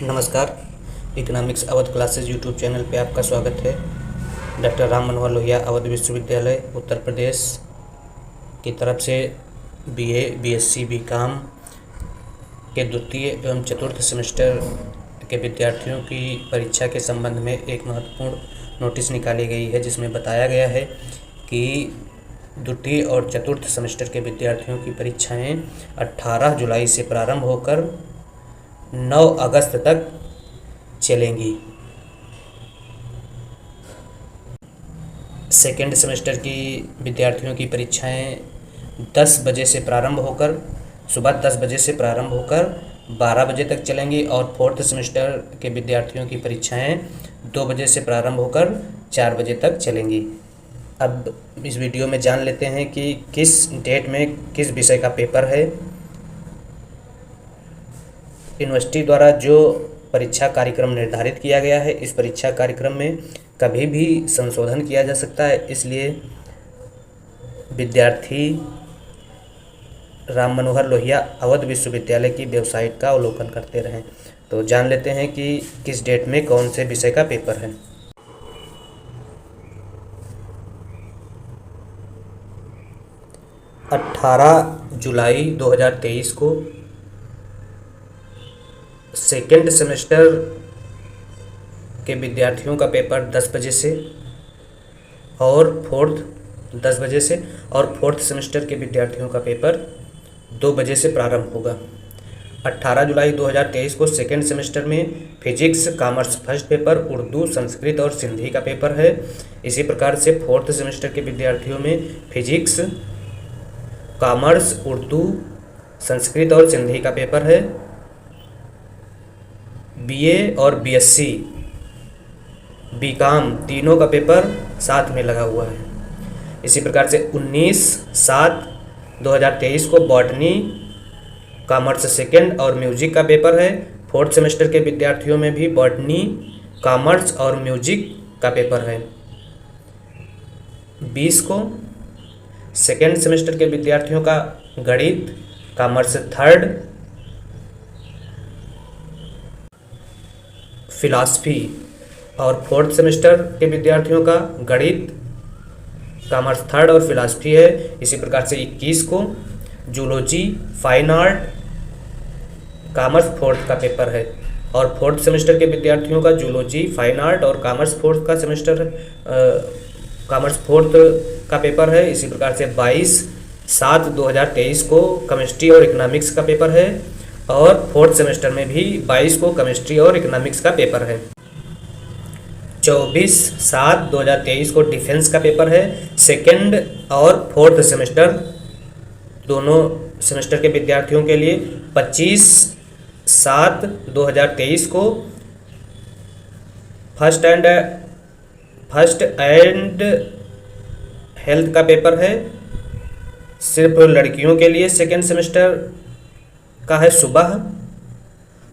नमस्कार। Economics Awadh classes YouTube channel पे आपका स्वागत है। डॉक्टर राम मनोहर लोहिया अवध विश्वविद्यालय उत्तर प्रदेश की तरफ से बीए, बीएससी, बीकॉम के द्वितीय एवं चतुर्थ सेमेस्टर के विद्यार्थियों की परीक्षा के संबंध में एक महत्वपूर्ण नोटिस निकाली गई है, जिसमें बताया गया है कि द्वितीय और चतुर्थ सेमेस्टर के विद्यार्थियों की परीक्षाएं 18 जुलाई से प्रारंभ होकर 9 अगस्त तक चलेंगी। सेकेंड सेमेस्टर की विद्यार्थियों की परीक्षाएं 10 बजे से प्रारंभ होकर सुबह 10 बजे से प्रारंभ होकर 12 बजे तक चलेंगी और फोर्थ सेमेस्टर के विद्यार्थियों की परीक्षाएं 2 बजे से प्रारंभ होकर 4 बजे तक चलेंगी। अब इस वीडियो में जान लेते हैं कि किस डेट में किस विषय का पेपर है। यूनिवर्सिटी द्वारा जो परीक्षा कार्यक्रम निर्धारित किया गया है, इस परीक्षा कार्यक्रम में कभी भी संशोधन किया जा सकता है, इसलिए विद्यार्थी राम मनोहर लोहिया अवध विश्वविद्यालय की वेबसाइट का अवलोकन करते रहें। तो जान लेते हैं कि किस डेट में कौन से विषय का पेपर है। 18 जुलाई 2023 को सेकेंड सेमेस्टर के विद्यार्थियों का पेपर 10 बजे से और फोर्थ सेमेस्टर के विद्यार्थियों का पेपर 2 बजे से प्रारंभ होगा। 18 जुलाई 2023 को सेकेंड सेमेस्टर में physics, commerce first paper, Urdu, Sanskrit और सिंधी का पेपर है। इसी प्रकार से फोर्थ सेमेस्टर के विद्यार्थियों में फिजिक्स, कॉमर्स, उर्दू, संस्कृत और सिंधी का पेपर है। बीए और बीएससी, बीकॉम तीनों का पेपर साथ में लगा हुआ है। इसी प्रकार से 19/7/2023 को बॉटनी, कॉमर्स सेकेंड और म्यूजिक का पेपर है। फोर्थ सेमेस्टर के विद्यार्थियों में भी बॉटनी, कॉमर्स और म्यूजिक का पेपर है। 20 को सेकेंड सेमेस्टर के विद्यार्थियों का गणित, कॉमर्स थर्ड, फिलॉसफी और फोर्थ सेमेस्टर के विद्यार्थियों का गणित, कॉमर्स थर्ड और फिलॉसफी है। इसी प्रकार से 21 को zoology, fine art, commerce fourth का पेपर है और फोर्थ सेमेस्टर के विद्यार्थियों का जूलॉजी, फाइन आर्ट और कॉमर्स फोर्थ का पेपर है। इसी प्रकार से 22/7/2023 को केमिस्ट्री और इकोनॉमिक्स का पेपर है और फोर्थ सेमेस्टर में भी 22 को केमिस्ट्री और इकोनॉमिक्स का पेपर है। 24/7/2023 को डिफेंस का पेपर है। सेकेंड और फोर्थ सेमेस्टर दोनों सेमेस्टर के विद्यार्थियों के लिए 25/7/2023 को फर्स्ट एंड हेल्थ का पेपर है। सिर्फ लड़कियों के लिए सेकेंड सेमेस्टर का है सुबह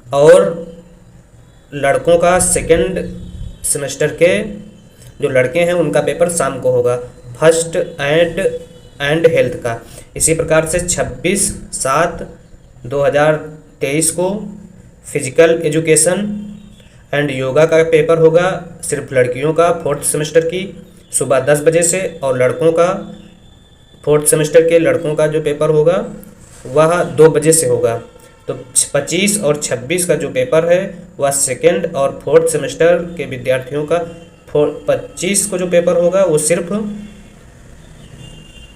और लड़कों का सेकेंड सेमेस्टर के जो लड़के हैं उनका पेपर शाम को होगा, फर्स्ट एंड हेल्थ का। इसी प्रकार से 26/7/2023 को फिजिकल एजुकेशन एंड योगा का पेपर होगा, सिर्फ लड़कियों का फोर्थ सेमेस्टर की सुबह 10 बजे से और लड़कों का फोर्थ सेमेस्टर के लड़कों का जो पेपर होगा वह 2 बजे से होगा। तो 25 और 26 का जो पेपर है वह सेकेंड और फोर्थ सेमेस्टर के विद्यार्थियों का 25 को जो पेपर होगा वो सिर्फ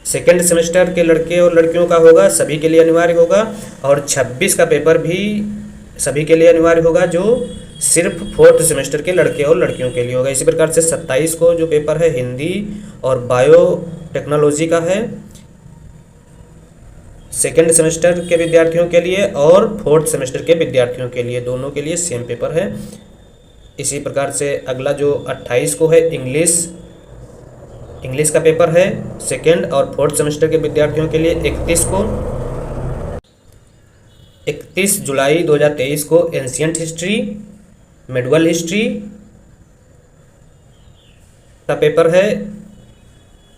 सेकेंड सेमेस्टर के लड़के और लड़कियों का होगा, सभी के लिए अनिवार्य होगा। और 26 का पेपर भी सभी के लिए अनिवार्य होगा, जो सिर्फ फोर्थ सेमेस्टर के लड़के और लड़कियों के लिए होगा। इसी प्रकार से 27 को जो पेपर है हिंदी और बायोटेक्नोलॉजी का है, सेकेंड सेमेस्टर के विद्यार्थियों के लिए और फोर्थ सेमेस्टर के विद्यार्थियों के लिए, दोनों के लिए सेम पेपर है। इसी प्रकार से अगला जो 28 को है इंग्लिश का पेपर है सेकेंड और फोर्थ सेमेस्टर के विद्यार्थियों के लिए। 31 जुलाई 2023 को एंशिएंट हिस्ट्री, मेडिवल हिस्ट्री का पेपर है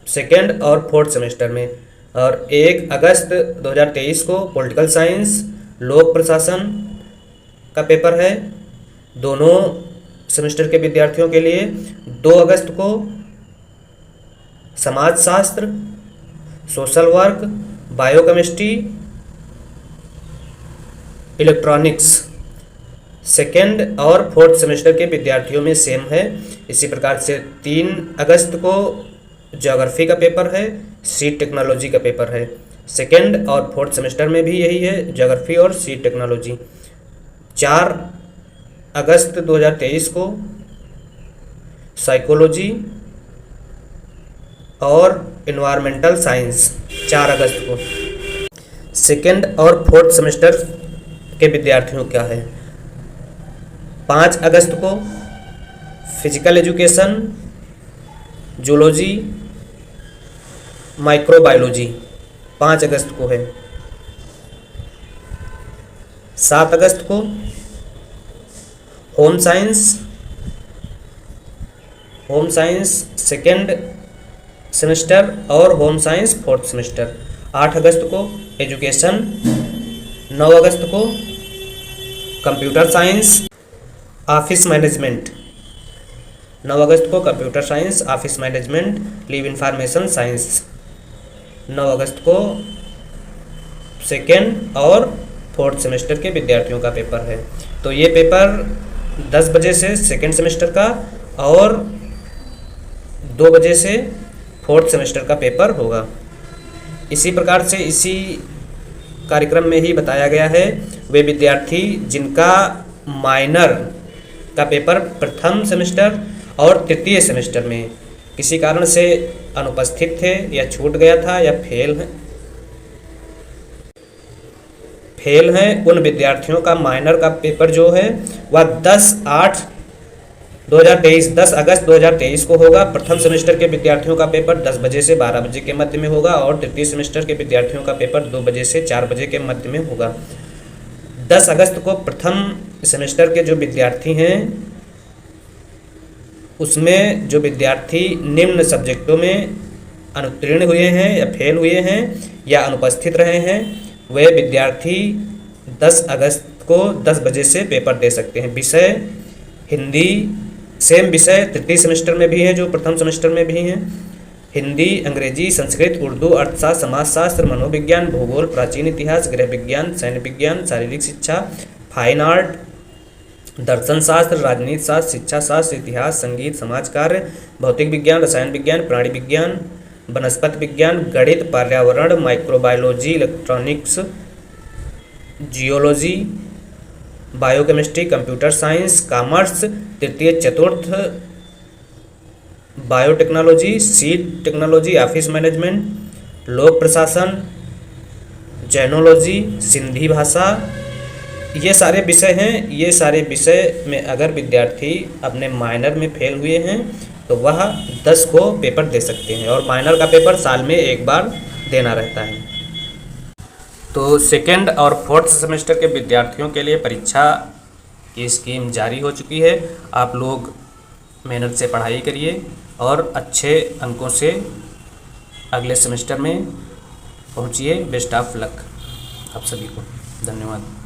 सेकेंड और फोर्थ सेमेस्टर में। और 1 अगस्त 2023 को पॉलिटिकल साइंस, लोक प्रशासन का पेपर है दोनों सेमेस्टर के विद्यार्थियों के लिए 2 अगस्त को समाजशास्त्र, social work, biochemistry, electronics second और फोर्थ सेमेस्टर के विद्यार्थियों में सेम है। इसी प्रकार से 3 अगस्त को ज्योग्राफी का पेपर है, सीड टेक्नोलॉजी का पेपर है। सेकेंड और फोर्थ सेमेस्टर में भी यही है, ज्योग्राफी और सीड टेक्नोलॉजी। 4 अगस्त 2023 को साइकोलॉजी और इन्वायरमेंटल साइंस 4 अगस्त को। सेकेंड और फोर्थ सेमेस्टर के विद्यार्थियों क्या है, 5 अगस्त को फिजिकल एजुकेशन, जूलॉजी, माइक्रोबायोलॉजी 5 अगस्त को है। 7 अगस्त को होम साइंस सेकेंड सेमेस्टर और होम साइंस फोर्थ सेमेस्टर। 8 अगस्त को एजुकेशन, 9 अगस्त को कंप्यूटर साइंस, ऑफिस मैनेजमेंट, 9 अगस्त को computer science, office management, live information science. 9 अगस्त को सेकेंड और फोर्थ सेमेस्टर के विद्यार्थियों का पेपर है। तो ये पेपर 10 बजे से सेकेंड सेमेस्टर का और 2 बजे से फोर्थ सेमेस्टर का पेपर होगा। इसी प्रकार से इसी कार्यक्रम में ही बताया गया है वे विद्यार्थी जिनका माइनर का पेपर प्रथम सेमेस्टर और तृतीय सेमेस्टर में किसी कारण से अनुपस्थित थे या छूट गया था या फेल हैं, उन विद्यार्थियों का माइनर का पेपर जो है वह 10 अगस्त 2023 को होगा। प्रथम सेमेस्टर के विद्यार्थियों का पेपर 10 बजे से 12 बजे के मध्य में होगा और तृतीय सेमेस्टर के विद्यार्थियों का पेपर 2 बजे से 4 बजे के मध्य में होगा। 10 अगस्त को प्रथम सेमेस्टर के जो विद्यार्थी हैं उसमें जो विद्यार्थी निम्न सब्जेक्टों में अनुत्तीर्ण हुए हैं या फेल हुए हैं या अनुपस्थित रहे हैं वे विद्यार्थी 10 अगस्त को 10 बजे से पेपर दे सकते हैं। विषय हिंदी, सेम विषय तृतीय सेमेस्टर में भी है जो प्रथम सेमेस्टर में भी हैं। हिंदी, अंग्रेजी, संस्कृत, उर्दू, अर्थशास्त्र, समाजशास्त्र, मनोविज्ञान, भूगोल, प्राचीन इतिहास, गृह विज्ञान, सैन्य विज्ञान, शारीरिक शिक्षा, फाइन आर्ट, दर्शन शास्त्र, राजनीति शास्त्र, शिक्षा शास्त्र, इतिहास, संगीत, समाज कार्य, भौतिक विज्ञान, रसायन विज्ञान, प्राणी विज्ञान, वनस्पति विज्ञान, गणित, पर्यावरण, microbiology, electronics, geology, biochemistry, computer science, commerce, तृतीय चतुर्थ biotechnology, seed technology, office management, लोक प्रशासन, जैनोलॉजी, सिंधी भाषा, ये सारे विषय हैं। ये सारे विषय में अगर विद्यार्थी अपने माइनर में फेल हुए हैं तो वह 10 को पेपर दे सकते हैं और माइनर का पेपर साल में एक बार देना रहता है। तो सेकेंड और फोर्थ सेमेस्टर के विद्यार्थियों के लिए परीक्षा की स्कीम जारी हो चुकी है। आप लोग मेहनत से पढ़ाई करिए और अच्छे अंकों से अगले सेमेस्टर में पहुंचिए। बेस्ट ऑफ लक आप सभी को। धन्यवाद।